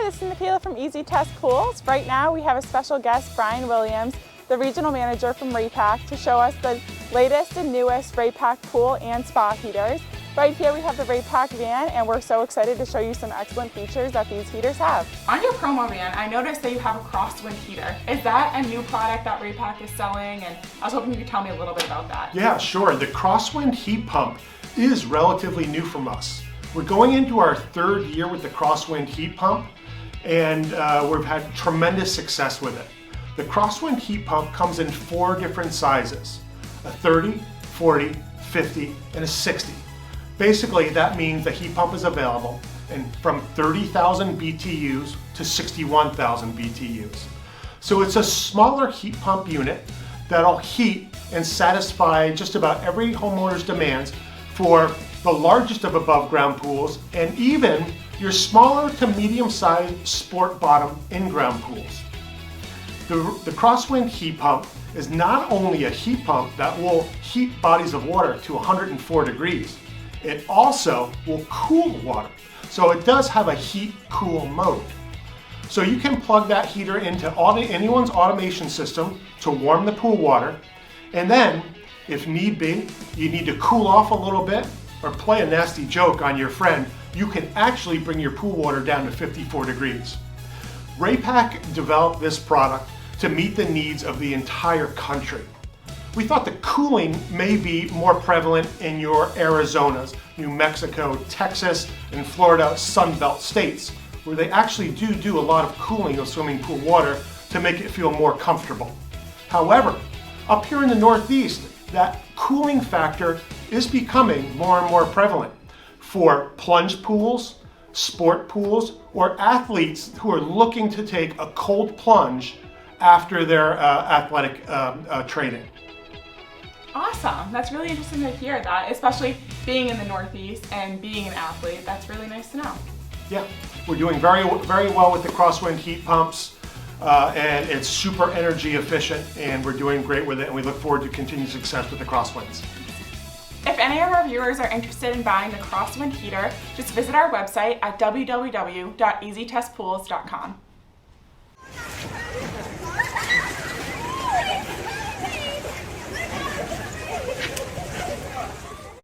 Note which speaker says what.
Speaker 1: this is Michaela from Easy Test Pools. Right now we have a special guest, Brian Williams, the regional manager from Raypak, to show us the latest and newest Raypak pool and spa heaters. Right here we have the Raypak van, and we're so excited to show you some excellent features that these heaters have.
Speaker 2: On your promo van, I noticed that you have a Crosswind heater. Is that a new product that Raypak is selling? And I was hoping you could tell me a little bit about that.
Speaker 3: Yeah, sure. The Crosswind heat pump is relatively new from us. We're going into our third year with the Crosswind heat pump, and we've had tremendous success with it. The Crosswind heat pump comes in 4 different sizes: a 30, 40, 50, and a 60. Basically, that means the heat pump is available from 30,000 BTUs to 61,000 BTUs. So it's a smaller heat pump unit that'll heat and satisfy just about every homeowner's demands for the largest of above ground pools and even your smaller to medium sized sport bottom in-ground pools. The Crosswind heat pump is not only a heat pump that will heat bodies of water to 104 degrees, it also will cool water. So it does have a heat-cool mode. So you can plug that heater into anyone's automation system to warm the pool water, and then, if need be, you need to cool off a little bit or play a nasty joke on your friend, you can actually bring your pool water down to 54 degrees. Raypak developed this product to meet the needs of the entire country. We thought the cooling may be more prevalent in your Arizonas, New Mexico, Texas, and Florida Sunbelt states, where they actually do a lot of cooling of swimming pool water to make it feel more comfortable. However, up here in the Northeast, that cooling factor is becoming more and more prevalent for plunge pools, sport pools, or athletes who are looking to take a cold plunge after their athletic training.
Speaker 2: Awesome. That's really interesting to hear that, especially being in the Northeast and being an athlete. That's really nice to know.
Speaker 3: Yeah, we're doing very well with the Crosswind heat pumps, and it's super energy efficient, and we're doing great with it, and we look forward to continued success with the Crosswinds.
Speaker 2: If any of our viewers are interested in buying the Crosswind heater, just visit our website at www.easytestpools.com.